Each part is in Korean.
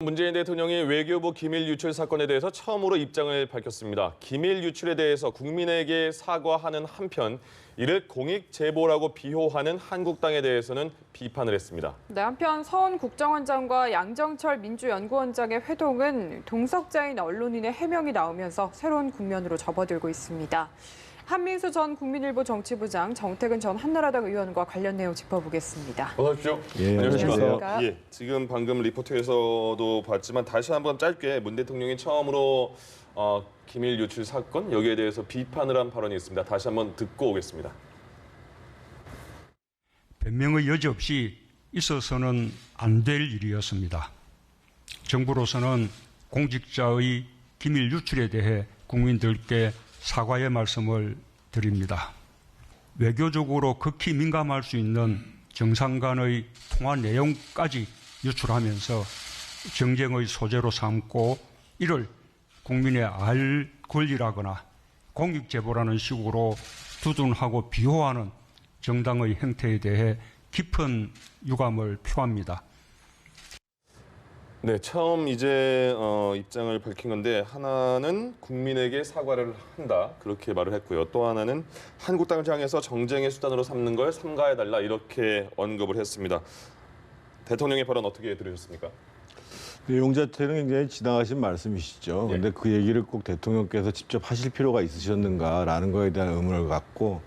문재인 대통령이 외교부 기밀 유출 사건에 대해서 처음으로 입장을 밝혔습니다. 기밀 유출에 대해서 국민에게 사과하는 한편 이를 공익 제보라고 비호하는 한국당에 대해서는 비판을 했습니다. 네, 한편 서훈 국정원장과 양정철 민주연구원장의 회동은 동석자인 언론인의 해명이 나오면서 새로운 국면으로 접어들고 있습니다. 한민수 전 국민일보 정치부장, 정태근 전 한나라당 의원과 관련 내용 짚어보겠습니다. 어서 오십시오. 예, 안녕하십니까. 예, 지금 방금 리포트에서도 봤지만 다시 한번 짧게 문 대통령이 처음으로 기밀 유출 사건 여기에 대해서 비판을 한 발언이 있습니다. 다시 한번 듣고 오겠습니다. 변명의 여지 없이 있어서는 안 될 일이었습니다. 정부로서는 공직자의 기밀 유출에 대해 국민들께 사과의 말씀을 드립니다. 외교적으로 극히 민감할 수 있는 정상 간의 통화 내용까지 유출하면서 정쟁의 소재로 삼고 이를 국민의 알 권리라거나 공익제보라는 식으로 두둔하고 비호하는 정당의 행태에 대해 깊은 유감을 표합니다. 네, 처음 이제 입장을 밝힌 건데 하나는 국민에게 사과를 한다 그렇게 말을 했고요. 또 하나는 한국당을 향해서 정쟁의 수단으로 삼는 걸 삼가해달라 이렇게 언급을 했습니다. 대통령의 발언 어떻게 들으셨습니까? 내용 자체는 굉장히 지나가신 말씀이시죠. 그런데 그 얘기를 꼭 대통령께서 직접 하실 필요가 있으셨는가라는 거에 대한 의문을 갖고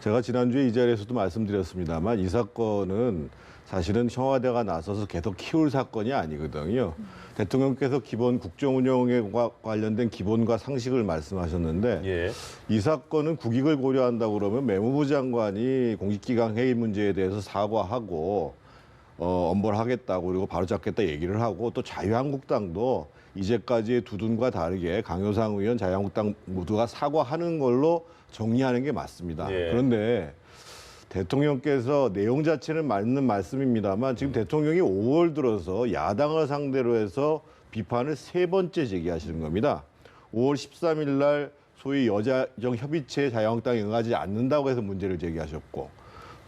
제가 지난주에 이 자리에서도 말씀드렸습니다만 이 사건은 사실은 청와대가 나서서 계속 키울 사건이 아니거든요. 대통령께서 기본 국정운영에 관련된 기본과 상식을 말씀하셨는데 이 사건은 국익을 고려한다고 그러면 매무부 장관이 공직기강 해임 문제에 대해서 사과하고 엄벌 하겠다고 그리고 바로잡겠다 얘기를 하고 또 자유한국당도 이제까지의 두둔과 다르게 강효상 의원, 자유한국당 모두가 사과하는 걸로 정리하는 게 맞습니다. 그런데 대통령께서 내용 자체는 맞는 말씀입니다만 지금 대통령이 5월 들어서 야당을 상대로 해서 비판을 3번째 제기하시는 겁니다. 5월 13일 날 소위 여자정 협의체에 자유한국당이 응하지 않는다고 해서 문제를 제기하셨고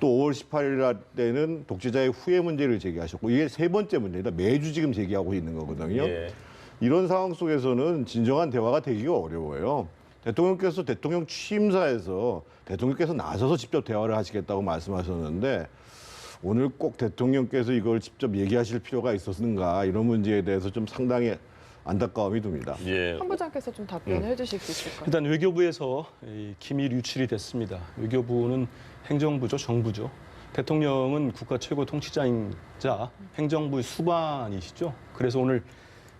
또 5월 18일 때는 독재자의 후회 문제를 제기하셨고 이게 3번째 문제입니다. 매주 지금 제기하고 있는 거거든요. 이런 상황 속에서는 진정한 대화가 되기가 어려워요. 대통령께서 대통령 취임사에서 대통령께서 나서서 직접 대화를 하시겠다고 말씀하셨는데 오늘 꼭 대통령께서 이걸 직접 얘기하실 필요가 있었는가 이런 문제에 대해서 좀 상당히 안타까움이 듭니다. 한 부장께서 좀 답변을 해주실 수 있을까요? 일단 외교부에서 기밀 유출이 됐습니다. 외교부는 행정부죠, 정부죠. 대통령은 국가 최고 통치자이자 행정부의 수반이시죠. 그래서 오늘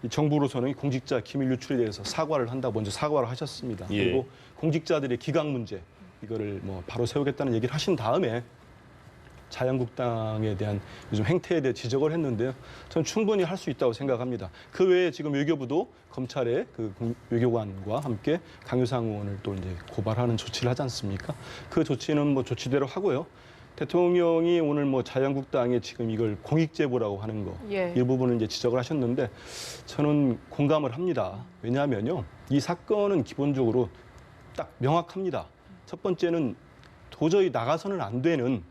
정부로서는 공직자 기밀 유출에 대해서 사과를 한다 먼저 사과를 하셨습니다. 그리고 공직자들의 기강 문제 이거를 바로 세우겠다는 얘기를 하신 다음에 자유한국당에 대한 요즘 행태에 대해 지적을 했는데요. 저는 충분히 할 수 있다고 생각합니다. 그 외에 지금 외교부도 검찰의 그 외교관과 함께 강효상 의원을 또 이제 고발하는 조치를 하지 않습니까? 그 조치는 조치대로 하고요. 대통령이 오늘 자유한국당에 지금 이걸 공익제보라고 하는 거 일부분을 이제 지적을 하셨는데 저는 공감을 합니다. 왜냐하면요. 이 사건은 기본적으로 딱 명확합니다. 첫 번째는 도저히 나가서는 안 되는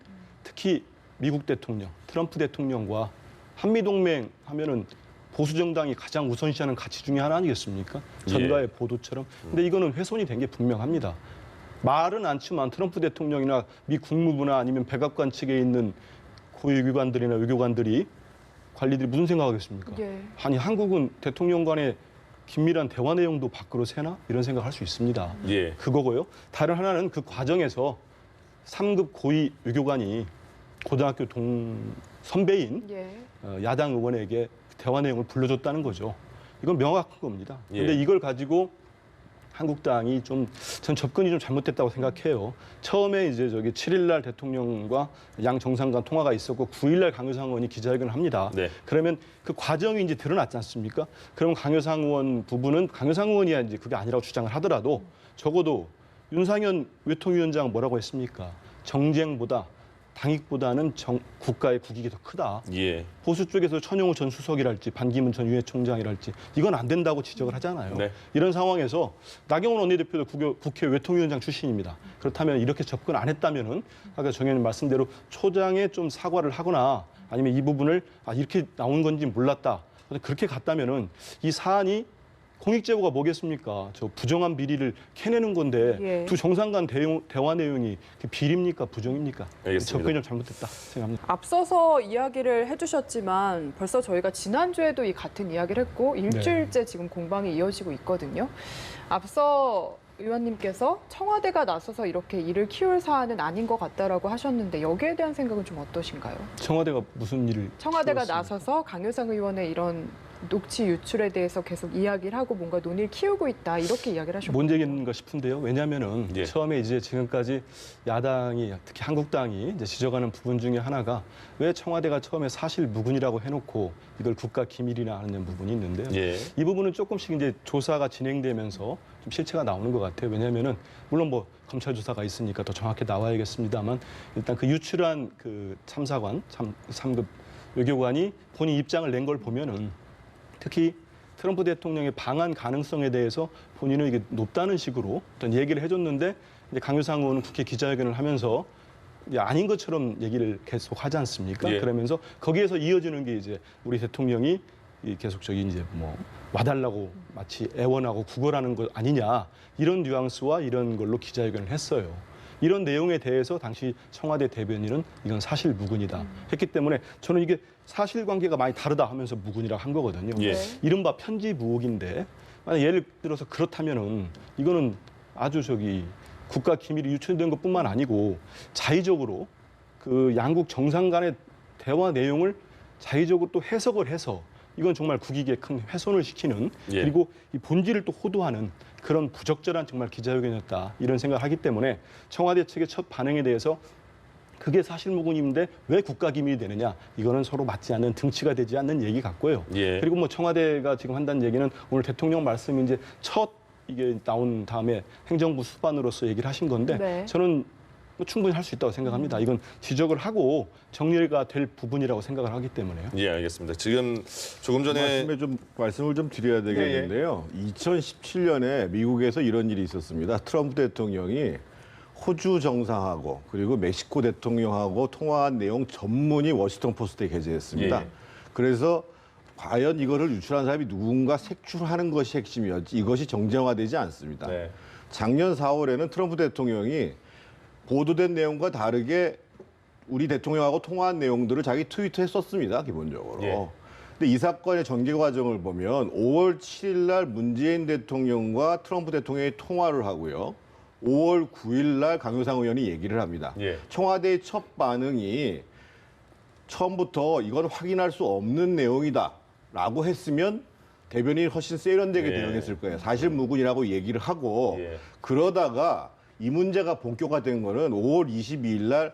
특히 미국 대통령, 트럼프 대통령과 한미동맹 하면은 보수정당이 가장 우선시하는 가치 중에 하나 아니겠습니까? 전가의 보도처럼. 근데 이거는 훼손이 된 게 분명합니다. 말은 않지만 트럼프 대통령이나 미 국무부나 아니면 백악관 측에 있는 고위기관들이나 외교관들이 관리들이 무슨 생각하겠습니까? 아니 한국은 대통령 간의 긴밀한 대화 내용도 밖으로 새나? 이런 생각할 수 있습니다. 그거고요. 다른 하나는 그 과정에서 3급 고위 외교관이 고등학교 선배인 야당 의원에게 대화 내용을 불러줬다는 거죠. 이건 명확한 겁니다. 그런데 이걸 가지고 한국당이 전 접근이 좀 잘못됐다고 생각해요. 처음에 이제 7일 날 대통령과 양 정상 간 통화가 있었고 9일 날 강효상 의원이 기자회견을 합니다. 그러면 그 과정이 이제 드러났지 않습니까? 그럼 강효상 의원 부분은 강효상 의원이야 이제 그게 아니라고 주장을 하더라도 적어도 윤상현 외통위원장 뭐라고 했습니까? 정쟁보다 당익보다는 국가의 국익이 더 크다. 보수 쪽에서 천용우 전 수석이랄지 반기문 전 유엔 총장이랄지 이건 안 된다고 지적을 하잖아요. 이런 상황에서 나경원 원내대표도 국회 외통위원장 출신입니다. 그렇다면 이렇게 접근 안 했다면은 아까 정 의원님 말씀대로 초장에 좀 사과를 하거나 아니면 이 부분을 이렇게 나온 건지 몰랐다. 그렇게 갔다면은 이 사안이 공익제보가 뭐겠습니까? 저 부정한 비리를 캐내는 건데 예. 두 정상 간 대화 내용이 비리입니까? 부정입니까? 알겠습니다. 접근이 좀 잘못됐다 생각합니다. 앞서서 이야기를 해주셨지만 벌써 저희가 지난주에도 이 같은 이야기를 했고 일주일째 지금 공방이 이어지고 있거든요. 앞서 의원님께서 청와대가 나서서 이렇게 일을 키울 사안은 아닌 것 같다라고 하셨는데 여기에 대한 생각은 좀 어떠신가요? 청와대가 무슨 일을 청와대가 키웠습니까? 나서서 강효상 의원의 이런 녹취 유출에 대해서 계속 이야기를 하고 뭔가 논의를 키우고 있다 이렇게 이야기를 하셨거든요. 뭔 얘기인가 싶은데요. 왜냐하면은 예. 처음에 이제 지금까지 야당이 특히 한국당이 이제 지적하는 부분 중에 하나가 왜 청와대가 처음에 사실 무근이라고 해놓고 이걸 국가 기밀이나 하는 부분이 있는데요. 예. 이 부분은 조금씩 이제 조사가 진행되면서 좀 실체가 나오는 것 같아요. 왜냐하면은 물론 뭐 검찰 조사가 있으니까 더 정확히 나와야겠습니다만 일단 그 유출한 그 참사관 3급 외교관이 본인 입장을 낸 걸 보면은 특히 트럼프 대통령의 방한 가능성에 대해서 본인은 이게 높다는 식으로 어떤 얘기를 해줬는데 이제 강효상 의원은 국회 기자회견을 하면서 이제 아닌 것처럼 얘기를 계속 하지 않습니까? 예. 그러면서 거기에서 이어지는 게 이제 우리 대통령이 이 계속적인 이제 뭐 와달라고 마치 애원하고 구걸하는 것 아니냐 이런 뉘앙스와 이런 걸로 기자회견을 했어요. 이런 내용에 대해서 당시 청와대 대변인은 이건 사실 무근이다 했기 때문에 저는 이게 사실관계가 많이 다르다 하면서 무근이라고 한 거거든요. 예. 이른바 편지 무혹인데 만약 예를 들어서 그렇다면은 이거는 아주 국가 기밀이 유출된 것뿐만 아니고 자의적으로 그 양국 정상 간의 대화 내용을 자의적으로 또 해석을 해서 이건 정말 국익에 큰 훼손을 시키는 예. 그리고 이 본질을 또 호도하는 그런 부적절한 정말 기자회견이었다 이런 생각을 하기 때문에 청와대 측의 첫 반응에 대해서 그게 사실무근인데 왜 국가기밀이 되느냐 이거는 서로 맞지 않는 등치가 되지 않는 얘기 같고요. 예. 그리고 뭐 청와대가 지금 한다는 얘기는 오늘 대통령 말씀이 이제 첫 이게 나온 다음에 행정부 수반으로서 얘기를 하신 건데 네. 저는 뭐 충분히 할 수 있다고 생각합니다. 이건 지적을 하고 정리가 될 부분이라고 생각을 하기 때문에요. 예, 알겠습니다. 지금 조금 전에 말씀을 좀 드려야 되겠는데요. 2017년에 미국에서 이런 일이 있었습니다. 트럼프 대통령이 호주 정상하고 그리고 멕시코 대통령하고 통화한 내용 전문이 워싱턴 포스트에 게재했습니다. 예. 그래서 과연 이거를 유출한 사람이 누군가 색출하는 것이 핵심이었지 이것이 정쟁화되지 않습니다. 네. 작년 4월에는 트럼프 대통령이 보도된 내용과 다르게 우리 대통령하고 통화한 내용들을 자기 트위터에 썼습니다. 기본적으로. 예. 근데 이 사건의 전개 과정을 보면 5월 7일 날 문재인 대통령과 트럼프 대통령이 통화를 하고요. 5월 9일 날 강효상 의원이 얘기를 합니다. 예. 청와대의 첫 반응이 처음부터 이건 확인할 수 없는 내용이다라고 했으면 대변인이 훨씬 세련되게 예. 대응했을 거예요. 사실 무근이라고 얘기를 하고 예. 그러다가 이 문제가 본격화된 거는 5월 22일 날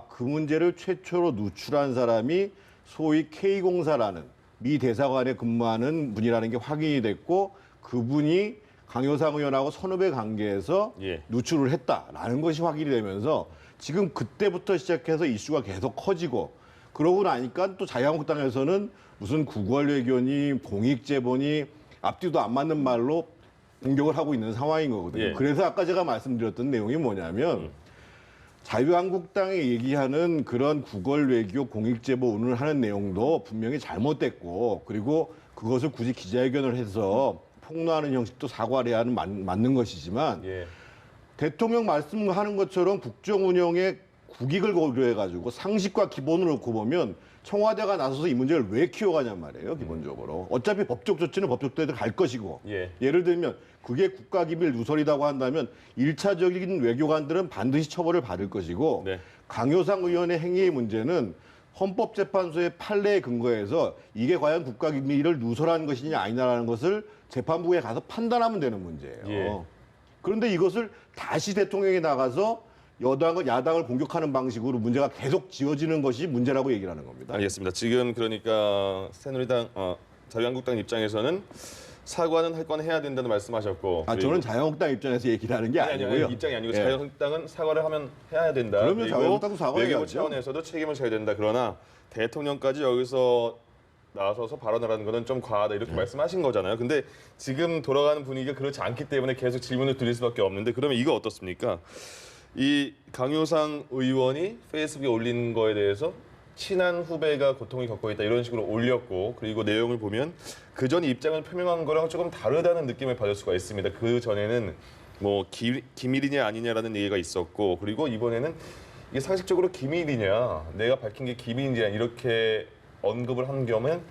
그 문제를 최초로 누출한 사람이 소위 K공사라는 미 대사관에 근무하는 분이라는 게 확인이 됐고 그분이 강효상 의원하고 선후배 관계에서 예. 누출을 했다라는 것이 확인이 되면서 지금 그때부터 시작해서 이슈가 계속 커지고 그러고 나니까 또 자유한국당에서는 무슨 구걸 외교니 공익제보니 앞뒤도 안 맞는 말로 공격을 하고 있는 상황인 거거든요. 예. 그래서 아까 제가 말씀드렸던 내용이 뭐냐면 자유한국당이 얘기하는 그런 구걸 외교 공익제보 운운을 하는 내용도 분명히 잘못됐고 그리고 그것을 굳이 기자회견을 해서 폭로하는 형식도 사과를 해야 하는 맞는 것이지만 예. 대통령 말씀하는 것처럼 국정 운영의 국익을 고려해가지고 상식과 기본을 놓고 보면 청와대가 나서서 이 문제를 왜 키워가냔 말이에요, 기본적으로. 어차피 법적 조치는 법적대로 갈 것이고. 예. 예를 들면 그게 국가기밀 누설이라고 한다면 1차적인 외교관들은 반드시 처벌을 받을 것이고 네. 강효상 의원의 행위의 문제는 헌법재판소의 판례에 근거해서 이게 과연 국가기밀을 누설한 것이냐 아니냐라는 것을 재판부에 가서 판단하면 되는 문제예요. 예. 그런데 이것을 다시 대통령이 나가서 야당을 공격하는 방식으로 문제가 계속 지어지는 것이 문제라고 얘기를 하는 겁니다. 알겠습니다. 지금 그러니까 새누리당, 자유한국당 입장에서는 사과는 할 건 해야 된다는 말씀하셨고. 저는 자유한국당 입장에서 얘기를 하는 게 아니고요. 입장이 아니고 예. 자유한국당은 사과를 하면 해야 된다. 그러면 그리고 자유한국당도 사과해야죠. 외교부 차원에서도 책임을 져야 된다. 그러나 대통령까지 여기서 나서서 발언을 하는 것은 좀 과하다 이렇게 말씀하신 거잖아요. 근데 지금 돌아가는 분위기가 그렇지 않기 때문에 계속 질문을 드릴 수밖에 없는데 그러면 이거 어떻습니까? 이 강효상 의원이 페이스북에 올린 거에 대해서 친한 후배가 고통을 겪고 있다 이런 식으로 올렸고 그리고 내용을 보면 그 전 입장을 표명한 거랑 조금 다르다는 느낌을 받을 수가 있습니다. 그 전에는 뭐 기밀이냐 아니냐라는 얘기가 있었고 그리고 이번에는 이게 상식적으로 기밀이냐 내가 밝힌 게 기밀이냐 이렇게 언급을 한 겸은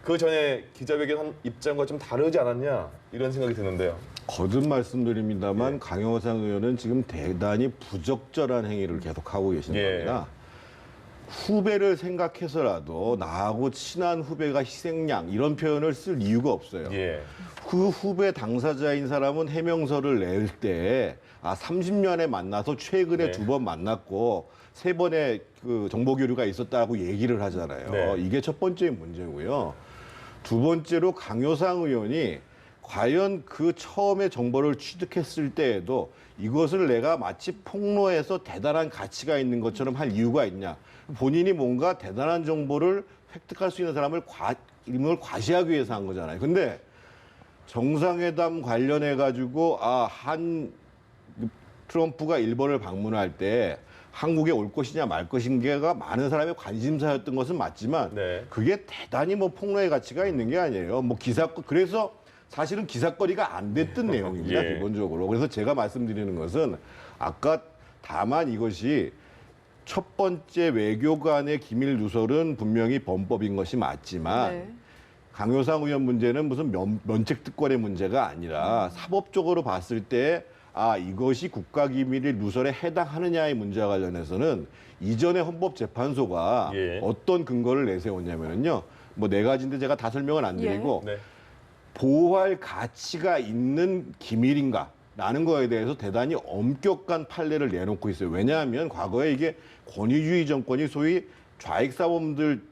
그 전에 기자회견 한 입장과 좀 다르지 않았냐 이런 생각이 드는데요. 거듭 말씀드립니다만 강효상 의원은 지금 대단히 부적절한 행위를 계속하고 계신 예. 겁니다. 후배를 생각해서라도 나하고 친한 후배가 희생양 이런 표현을 쓸 이유가 없어요. 예. 그 후배 당사자인 사람은 해명서를 낼 때 30년에 만나서 최근에 네. 2번 만났고 3번의 그 정보 교류가 있었다고 얘기를 하잖아요. 네. 이게 첫 번째 문제고요. 두 번째로 강효상 의원이 과연 그 처음에 정보를 취득했을 때에도 이것을 내가 마치 폭로해서 대단한 가치가 있는 것처럼 할 이유가 있냐. 본인이 뭔가 대단한 정보를 획득할 수 있는 사람을 이름을 과시하기 위해서 한 거잖아요. 근데 정상회담 관련해 가지고 트럼프가 일본을 방문할 때 한국에 올 것이냐 말 것인가가 많은 사람의 관심사였던 것은 맞지만 네. 그게 대단히 뭐 폭로의 가치가 있는 게 아니에요. 뭐 그래서 사실은 기사거리가 안 됐던 내용입니다. 예. 기본적으로. 그래서 제가 말씀드리는 것은 아까 다만 이것이 첫 번째 외교관의 기밀 누설은 분명히 범법인 것이 맞지만 네. 강효상 의원 문제는 무슨 면책특권의 문제가 아니라 사법적으로 봤을 때 이것이 국가기밀의 누설에 해당하느냐의 문제와 관련해서는 이전에 헌법재판소가 예. 어떤 근거를 내세웠냐면요. 뭐 4가지인데 제가 다 설명은 안 드리고 네. 보호할 가치가 있는 기밀인가? 라는 거에 대해서 대단히 엄격한 판례를 내놓고 있어요. 왜냐하면 과거에 이게 권위주의 정권이 소위 좌익사범들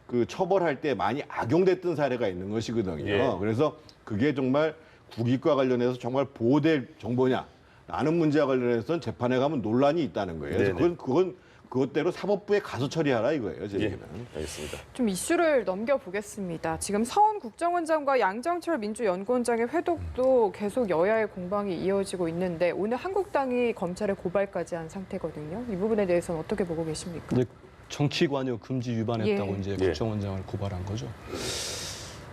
그 처벌할 때 많이 악용됐던 사례가 있는 것이거든요. 예. 그래서 그게 정말 국익과 관련해서 정말 보호될 정보냐? 라는 문제와 관련해서는 재판에 가면 논란이 있다는 거예요. 그래서 네네. 그건 그것대로 사법부에 가서 처리하라 이거예요. 제 예. 얘기는. 알겠습니다. 좀 이슈를 넘겨보겠습니다. 지금 서훈 국정원장과 양정철 민주연구원장의 회동도 계속 여야의 공방이 이어지고 있는데 오늘 한국당이 검찰에 고발까지 한 상태거든요. 이 부분에 대해서는 어떻게 보고 계십니까? 이제 정치 관여 금지 위반했다고 예. 이제 예. 국정원장을 고발한 거죠.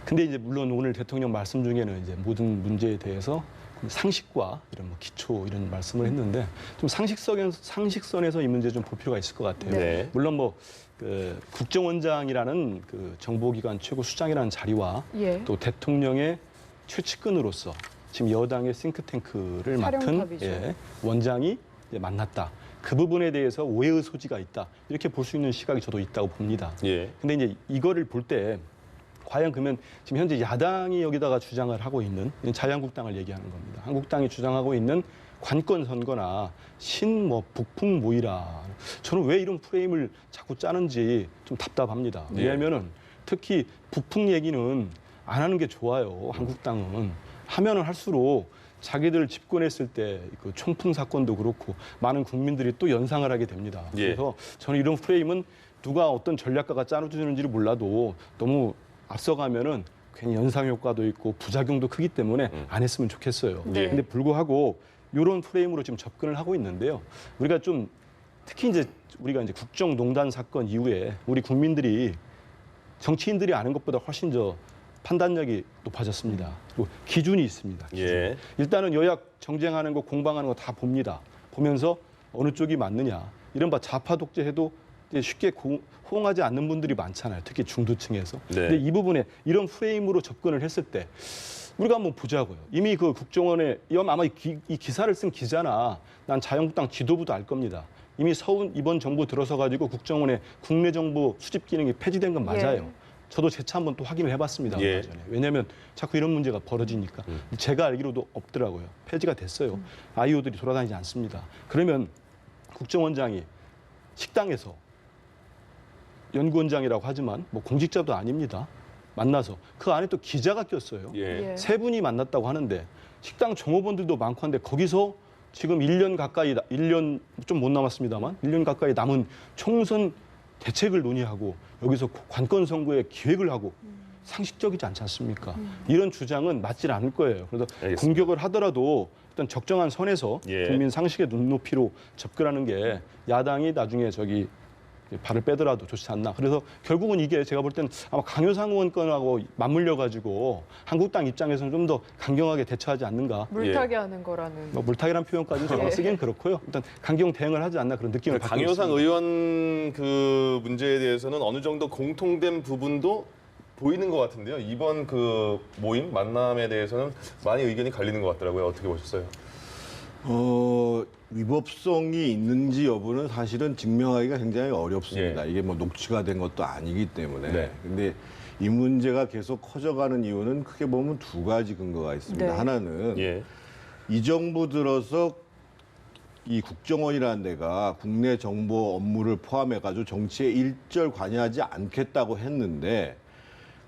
근데 이제 물론 오늘 대통령 말씀 중에는 이제 모든 문제에 대해서 상식과 이런 뭐 기초 이런 말씀을 했는데 좀 상식선에서 이 문제 좀 볼 필요가 있을 것 같아요. 네. 물론 뭐 그 국정원장이라는 그 정보기관 최고 수장이라는 자리와 예. 또 대통령의 최측근으로서 지금 여당의 싱크탱크를 맡은 사령탑이죠. 원장이 이제 만났다. 그 부분에 대해서 오해의 소지가 있다. 이렇게 볼 수 있는 시각이 저도 있다고 봅니다. 예. 근데 이제 이거를 볼 때 과연 그러면 지금 현재 야당이 여기다가 주장을 하고 있는 자유한국당을 얘기하는 겁니다. 한국당이 주장하고 있는 관건 선거나 뭐 북풍 모이라. 저는 왜 이런 프레임을 자꾸 짜는지 좀 답답합니다. 예. 왜냐하면은 특히 북풍 얘기는 안 하는 게 좋아요. 한국당은 하면은 할수록 자기들 집권했을 때 그 총풍 사건도 그렇고 많은 국민들이 또 연상을 하게 됩니다. 예. 그래서 저는 이런 프레임은 누가 어떤 전략가가 짜주는지를 몰라도 너무 앞서가면은 괜히 연상 효과도 있고 부작용도 크기 때문에 안 했으면 좋겠어요. 네. 근데 불구하고 이런 프레임으로 지금 접근을 하고 있는데요. 우리가 좀 특히 이제 우리가 이제 국정농단 사건 이후에 우리 국민들이 정치인들이 아는 것보다 훨씬 판단력이 높아졌습니다. 그리고 기준이 있습니다. 기준. 예. 일단은 여야 정쟁하는 거 공방하는 거 다 봅니다. 보면서 어느 쪽이 맞느냐. 이른바 좌파 독재해도 이제 쉽게 호응하지 않는 분들이 많잖아요. 특히 중도층에서. 네. 근데 이 부분에 이런 프레임으로 접근을 했을 때 우리가 한번 보자고요. 이미 그 국정원에 아마 이 기사를 쓴 기자나 난 자유한국당 지도부도 알 겁니다. 이미 서훈 이번 정부 들어서 가지고 국정원의 국내 정보 수집 기능이 폐지된 건 맞아요. 예. 저도 재차 한번 또 확인을 해봤습니다. 예. 얼마 전에. 왜냐하면 자꾸 이런 문제가 벌어지니까. 제가 알기로도 없더라고요. 폐지가 됐어요. 아이오들이 돌아다니지 않습니다. 그러면 국정원장이 식당에서 연구원장이라고 하지만 뭐 공직자도 아닙니다. 만나서 그 안에 또 기자가 꼈어요. 예. 예. 3분이 만났다고 하는데 식당 종업원들도 많고 한데 거기서 지금 1년 가까이 1년 좀 못 남았습니다만 1년 가까이 남은 총선 대책을 논의하고 여기서 관건 선거에 기획을 하고 상식적이지 않지 않습니까? 이런 주장은 맞질 않을 거예요. 그래서 알겠습니다. 공격을 하더라도 일단 적정한 선에서 예. 국민 상식의 눈높이로 접근하는 게 야당이 나중에 발을 빼더라도 좋지 않나. 그래서 결국은 이게 제가 볼 때는 아마 강효상 의원 건하고 맞물려 가지고 한국당 입장에서는 좀 더 강경하게 대처하지 않는가. 물타기 하는 거라는. 뭐 물타기란 표현까지는 제가 쓰기는 그렇고요. 일단 강경 대응을 하지 않나 그런 느낌을 갖고 강효상 있습니다. 의원 그 문제에 대해서는 어느 정도 공통된 부분도 보이는 것 같은데요. 이번 그 모임 만남에 대해서는 많이 의견이 갈리는 것 같더라고요. 어떻게 보셨어요? 위법성이 있는지 여부는 사실은 증명하기가 굉장히 어렵습니다. 예. 이게 뭐 녹취가 된 것도 아니기 때문에. 네. 근데 이 문제가 계속 커져가는 이유는 크게 보면 두 가지 근거가 있습니다. 네. 하나는 예. 이 정부 들어서 이 국정원이라는 데가 국내 정보 업무를 포함해가지고 정치에 일절 관여하지 않겠다고 했는데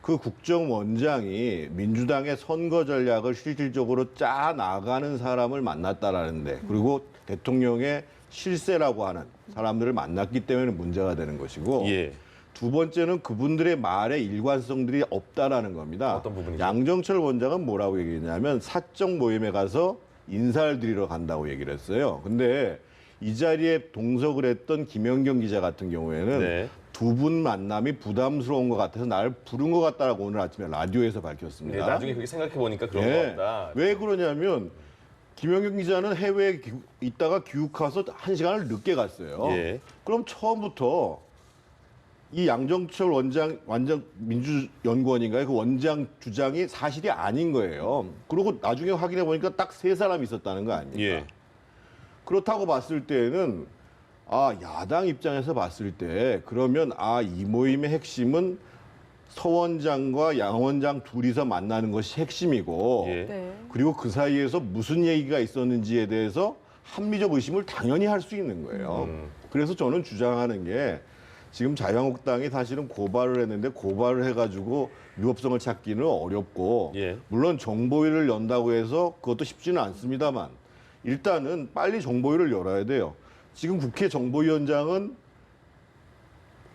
그 국정원장이 민주당의 선거 전략을 실질적으로 짜 나가는 사람을 만났다라는데 그리고 대통령의 실세라고 하는 사람들을 만났기 때문에 문제가 되는 것이고 예. 두 번째는 그분들의 말에 일관성들이 없다라는 겁니다. 어떤 부분이죠? 양정철 원장은 뭐라고 얘기했냐면 사적 모임에 가서 인사를 드리러 간다고 얘기를 했어요. 근데 이 자리에 동석을 했던 김연경 기자 같은 경우에는 네. 두 분 만남이 부담스러운 것 같아서 나를 부른 것 같다라고 오늘 아침에 라디오에서 밝혔습니다. 네, 나중에 그렇게 생각해 보니까 그런 네. 것 같다. 왜 그러냐면 김연경 기자는 해외에 있다가 귀국해서 1시간을 늦게 갔어요. 예. 그럼 처음부터 이 양정철 원장 민주연구원인가요? 그 원장 주장이 사실이 아닌 거예요. 그리고 나중에 확인해 보니까 딱 3사람이 있었다는 거 아닙니까? 예. 그렇다고 봤을 때는 야당 입장에서 봤을 때 그러면 이 모임의 핵심은 서 원장과 양 원장 둘이서 만나는 것이 핵심이고 예. 네. 그리고 그 사이에서 무슨 얘기가 있었는지에 대해서 합리적 의심을 당연히 할 수 있는 거예요. 그래서 저는 주장하는 게 지금 자유한국당이 사실은 고발을 했는데 고발을 해가지고 위법성을 찾기는 어렵고 예. 물론 정보위를 연다고 해서 그것도 쉽지는 않습니다만 일단은 빨리 정보위를 열어야 돼요. 지금 국회 정보위원장은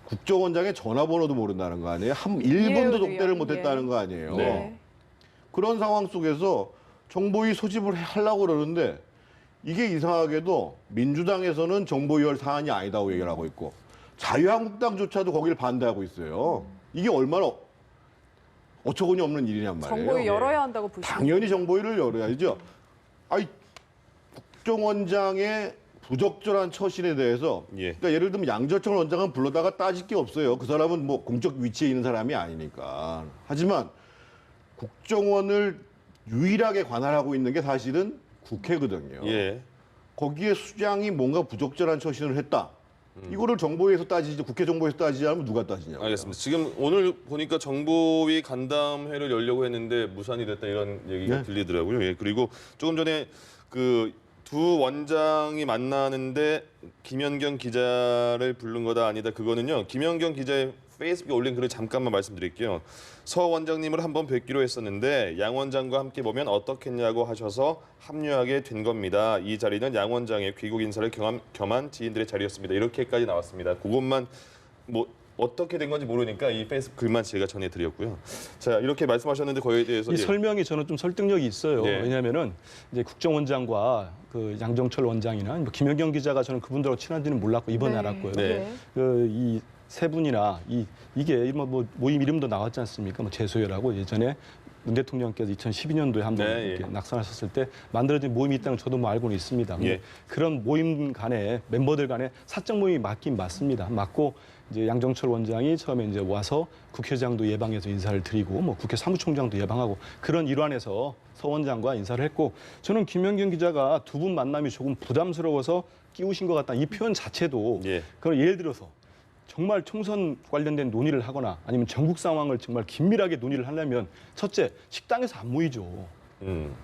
국정원장의 전화번호도 모른다는 거 아니에요? 1분도 독대를 못했다는 거 아니에요? 네. 그런 상황 속에서 정보위 소집을 하려고 그러는데 이게 이상하게도 민주당에서는 정보위 열 사안이 아니다고 얘기를 하고 있고 자유한국당조차도 거기를 반대하고 있어요. 이게 얼마나 어처구니 없는 일이냔 말이에요. 정보위 열어야 한다고 보시죠. 당연히 정보위를 열어야죠. 국정원장의 부적절한 처신에 대해서 예. 그러니까 예를 들면 양정철 원장은 불러다가 따질 게 없어요. 그 사람은 뭐 공적 위치에 있는 사람이 아니니까. 하지만 국정원을 유일하게 관할하고 있는 게 사실은 국회거든요. 예. 거기에 수장이 뭔가 부적절한 처신을 했다. 이거를 정보위에서 따지지 국회 정보위에서 따지지 않으면 누가 따지냐고요. 알겠습니다. 지금 오늘 보니까 정보위 간담회를 열려고 했는데 무산이 됐다 이런 얘기가 네. 들리더라고요. 예. 그리고 조금 전에 그 두 원장이 만나는데 김연경 기자를 부른 거다 아니다. 그거는요. 김연경 기자의 페이스북에 올린 글을 잠깐만 말씀드릴게요. 서 원장님을 한번 뵙기로 했었는데 양 원장과 함께 보면 어떻겠냐고 하셔서 합류하게 된 겁니다. 이 자리는 양 원장의 귀국 인사를 겸한 지인들의 자리였습니다. 이렇게까지 나왔습니다. 그것만 뭐 어떻게 된 건지 모르니까 이 페이스북 글만 제가 전해드렸고요. 자, 이렇게 말씀하셨는데 거기에 대해서 이 설명이 저는 좀 설득력이 있어요. 예. 왜냐하면은 이제 국정원장과 그 양정철 원장이나 뭐 김연경 기자가 저는 그분들하고 친한지는 몰랐고 이번에 알았고요. 네. 이 세 분이나 이게 뭐 모임 이름도 나왔지 않습니까? 뭐 재소열하고 예전에 문 대통령께서 2012년도에 한번 네, 이렇게 예. 낙선하셨을 때 만들어진 모임이 있다는 저도 뭐 알고는 있습니다. 예. 그런 모임 간에 멤버들 간에 사적 모임이 맞긴 맞습니다. 맞고 이제 양정철 원장이 처음에 이제 와서 국회의장도 예방해서 인사를 드리고 뭐 국회 사무총장도 예방하고 그런 일환에서 서 원장과 인사를 했고 저는 김연경 기자가 두 분 만남이 조금 부담스러워서 끼우신 것 같다 이 표현 자체도 예. 그걸 예를 들어서 정말 총선 관련된 논의를 하거나 아니면 전국 상황을 정말 긴밀하게 논의를 하려면 첫째 식당에서 안 모이죠.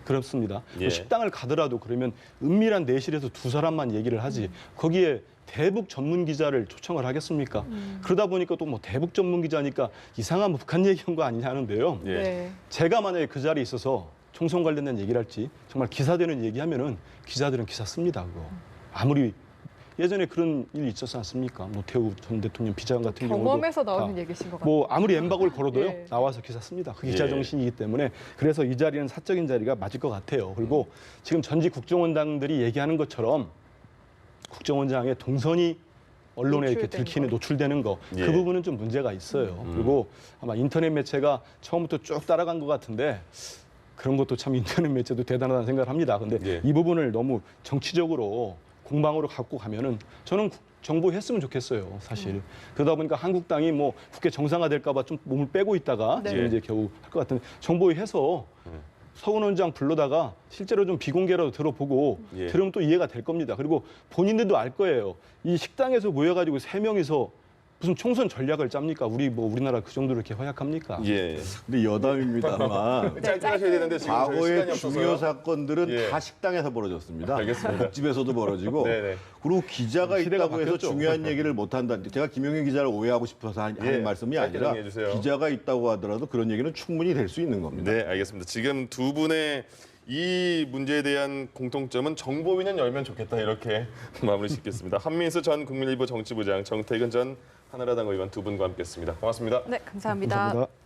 그렇습니다. 예. 식당을 가더라도 그러면 은밀한 내실에서 두 사람만 얘기를 하지 거기에 대북 전문 기자를 초청을 하겠습니까? 그러다 보니까 또 뭐 대북 전문 기자니까 이상한 뭐 북한 얘기한 거 아니냐 하는데요. 예. 네. 제가 만약에 그 자리에 있어서 총선 관련된 얘기를 할지 정말 기사되는 얘기하면은 기자들은 기사 씁니다. 그거. 아무리 예전에 그런 일이 있었지 않습니까? 노태우 전 대통령 비자관 같은 경우도 경험에서 다 나오는 얘기신 것 같아요. 뭐 아무리 엠바고를 걸어도요 예. 나와서 기사 씁니다. 그 기자 예. 정신이기 때문에 그래서 이 자리는 사적인 자리가 맞을 것 같아요. 그리고 지금 전직 국정원장들이 얘기하는 것처럼 국정원장의 동선이 언론에 이렇게 노출된 들키는 거. 노출되는 거, 예. 그 부분은 좀 문제가 있어요. 그리고 아마 인터넷 매체가 처음부터 쭉 따라간 것 같은데 그런 것도 참 인터넷 매체도 대단하다는 생각을 합니다. 근데 예. 이 부분을 너무 정치적으로 공방으로 갖고 가면은 저는 정보했으면 좋겠어요, 사실. 그러다 보니까 한국당이 뭐 국회 정상화될까 봐 좀 몸을 빼고 있다가 네. 지금 이제 겨우 할 것 같은데 정보해서 서훈 원장 불러다가 실제로 좀 비공개라도 들어보고 예. 들으면 또 이해가 될 겁니다. 그리고 본인들도 알 거예요. 이 식당에서 모여가지고 3명이서 무슨 총선 전략을 짭니까? 우리나라 그 정도로 이렇게 허약합니까? 예. 근데 여담입니다만 짧게 하셔야 되는데 지금 저희 과거의 시간이 없어서요. 중요 사건들은 예. 다 식당에서 벌어졌습니다. 알겠습니다. 국집에서도 벌어지고 네네. 그리고 기자가 시대가 있다고 해서 바뀌었죠. 중요한 얘기를 못 한다. 제가 김용현 기자를 오해하고 싶어서 하는 예. 말씀이 짧게 아니라 정리해 주세요. 기자가 있다고 하더라도 그런 얘기는 충분히 될 수 있는 겁니다. 네, 알겠습니다. 지금 두 분의 이 문제에 대한 공통점은 정보위는 열면 좋겠다 이렇게 마무리 짓겠습니다. 한민수 전 국민일보 정치부장, 정태근 전 한나라당 의원 두 분과 함께했습니다. 고맙습니다. 네, 감사합니다. 감사합니다.